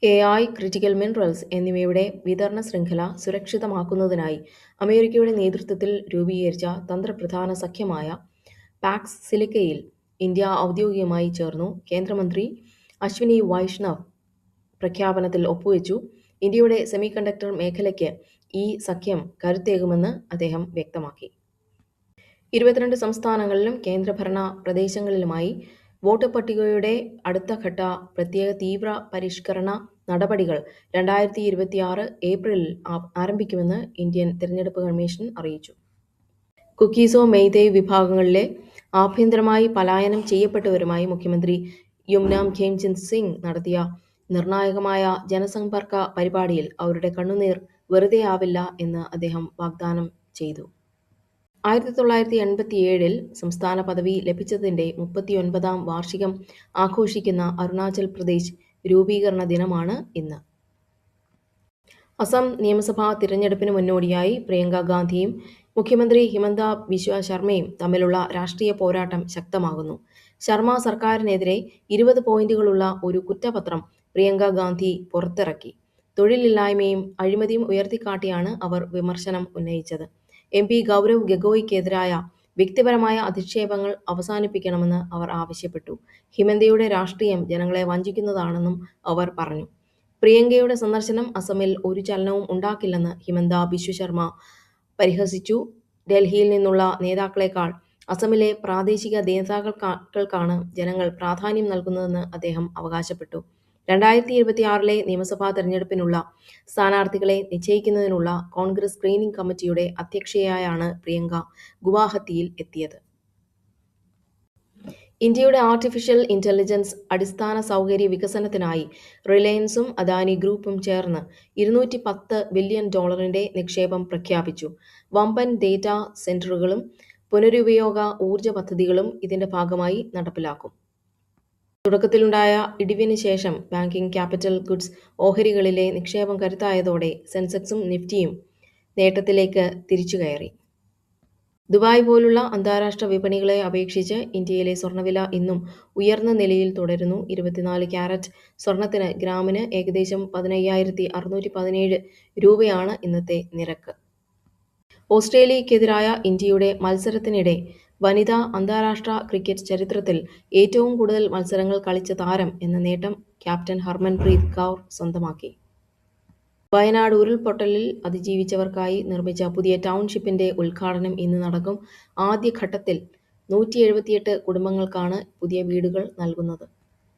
AI, critical minerals എന്നിവയുടെ വിതരണ ശൃംഖല സുരക്ഷിതമാക്കുന്നതിനായി അമേരിക്കയുടെ നേതൃത്വത്തിൽ രൂപീകരിച്ച തന്ത്രപ്രധാന സഖ്യമായ പാക്സ് സിലിക്കയിൽ ഇന്ത്യ ഔദ്യോഗികമായി ചേർന്നു. കേന്ദ്രമന്ത്രി അശ്വിനി വൈഷ്ണവ് പ്രഖ്യാപനത്തിൽ ഒപ്പുവെച്ചു. ഇന്ത്യയുടെ സെമികണ്ടക്ടർ മേഖലയ്ക്ക് ഈ സഖ്യം കരുത്തേകുമെന്ന് അദ്ദേഹം വ്യക്തമാക്കി. 22 സംസ്ഥാനങ്ങളിലും കേന്ദ്രഭരണ പ്രദേശങ്ങളിലുമായി വോട്ടർ പട്ടികയുടെ അടുത്ത ഘട്ട പ്രത്യേക തീവ്ര പരിഷ്കരണ നടപടികൾ 2026 ഏപ്രിലിൽ ആരംഭിക്കുമെന്ന് ഇന്ത്യൻ തിരഞ്ഞെടുപ്പ് കമ്മീഷൻ അറിയിച്ചു. കുക്കീസോ മെയ്തേയ് വിഭാഗങ്ങളിലെ ആഭ്യന്തരമായി പലായനം ചെയ്യപ്പെട്ടവരുമായി മുഖ്യമന്ത്രി യുംനാം ഖേംചന്ദ് സിംഗ് നടത്തിയ നിർണായകമായ ജനസമ്പർക്ക പരിപാടിയിൽ അവരുടെ കണ്ണുനീർ വെറുതെയാവില്ല എന്ന് അദ്ദേഹം വാഗ്ദാനം ചെയ്തു. 1987 സംസ്ഥാന പദവി ലഭിച്ചതിന്റെ 39ാം വാർഷികം ആഘോഷിക്കുന്ന അരുണാചൽ പ്രദേശ് രൂപീകരണ ദിനമാണ് ഇന്ന്. അസം നിയമസഭാ തിരഞ്ഞെടുപ്പിന് മുന്നോടിയായി പ്രിയങ്ക ഗാന്ധിയും മുഖ്യമന്ത്രി ഹിമന്ത ബിശ്വ ശർമ്മയും തമ്മിലുള്ള രാഷ്ട്രീയ പോരാട്ടം ശക്തമാകുന്നു. ശർമ്മ സർക്കാരിനെതിരെ 20 പോയിന്റുകളുള്ള ഒരു കുറ്റപത്രം പ്രിയങ്ക ഗാന്ധി പുറത്തിറക്കി. തൊഴിലില്ലായ്മയും അഴിമതിയും ഉയർത്തിക്കാട്ടിയാണ് അവർ വിമർശനം ഉന്നയിച്ചത്. MP ഗൗരവ് ഗഗോയ്ക്കെതിരായ വ്യക്തിപരമായ അധിക്ഷേപങ്ങൾ അവസാനിപ്പിക്കണമെന്ന് അവർ ആവശ്യപ്പെട്ടു. ഹിമന്തയുടെ രാഷ്ട്രീയം ജനങ്ങളെ വഞ്ചിക്കുന്നതാണെന്നും അവർ പറഞ്ഞു. പ്രിയങ്കയുടെ സന്ദർശനം അസമിൽ ഒരു ചലനവും ഉണ്ടാക്കില്ലെന്ന് ഹിമന്ത ബിശ്വ ശർമ്മ പരിഹസിച്ചു. ഡൽഹിയിൽ നിന്നുള്ള നേതാക്കളെക്കാൾ അസമിലെ പ്രാദേശിക നേതാക്കൾക്കാണ് ജനങ്ങൾ പ്രാധാന്യം നൽകുന്നതെന്ന് അദ്ദേഹം അവകാശപ്പെട്ടു. 2026 നിയമസഭാ തെരഞ്ഞെടുപ്പിനുള്ള സ്ഥാനാർത്ഥികളെ നിശ്ചയിക്കുന്നതിനുള്ള കോൺഗ്രസ് സ്ക്രീനിംഗ് കമ്മിറ്റിയുടെ അധ്യക്ഷയായാണ് പ്രിയങ്ക ഗുവാഹത്തിയിൽ എത്തിയത്. ഇന്ത്യയുടെ ആർട്ടിഫിഷ്യൽ ഇന്റലിജൻസ് അടിസ്ഥാന സൗകര്യ വികസനത്തിനായി റിലയൻസും അദാനി ഗ്രൂപ്പും ചേർന്ന് $210 ബില്യൺ നിക്ഷേപം പ്രഖ്യാപിച്ചു. വമ്പൻ ഡേറ്റാ സെന്ററുകളും പുനരുപയോഗ ഊർജ്ജ പദ്ധതികളും ഇതിന്റെ ഭാഗമായി നടപ്പിലാക്കും. തുടക്കത്തിലുണ്ടായ ഇടിവിന് ശേഷം ബാങ്കിംഗ്, ക്യാപിറ്റൽ ഗുഡ്സ് ഓഹരികളിലെ നിക്ഷേപം കരുത്തായതോടെ സെൻസെക്സും നിഫ്റ്റിയും നേട്ടത്തിലേക്ക് തിരിച്ചുകയറി. ദുബായ് പോലുള്ള അന്താരാഷ്ട്ര വിപണികളെ അപേക്ഷിച്ച് ഇന്ത്യയിലെ സ്വർണ്ണവില ഇന്നും ഉയർന്ന നിലയിൽ തുടരുന്നു. 24 ക്യാരറ്റ് സ്വർണ്ണത്തിന് ഗ്രാമിന് ഏകദേശം 15,617 രൂപയാണ് ഇന്നത്തെ നിരക്ക്. ഓസ്ട്രേലിയക്കെതിരായ ഇന്ത്യയുടെ മത്സരത്തിനിടെ വനിതാ അന്താരാഷ്ട്ര ക്രിക്കറ്റ് ചരിത്രത്തിൽ ഏറ്റവും കൂടുതൽ മത്സരങ്ങൾ കളിച്ച താരം എന്ന നേട്ടം ക്യാപ്റ്റൻ ഹർമൻപ്രീത് കൗർ സ്വന്തമാക്കി. വയനാട് ഉരുൾപൊട്ടലിൽ അതിജീവിച്ചവർക്കായി നിർമ്മിച്ച പുതിയ ടൗൺഷിപ്പിന്റെ ഉദ്ഘാടനം ഇന്ന് നടക്കും. ആദ്യഘട്ടത്തിൽ 178 കുടുംബങ്ങൾക്കാണ് പുതിയ വീടുകൾ നൽകുന്നത്.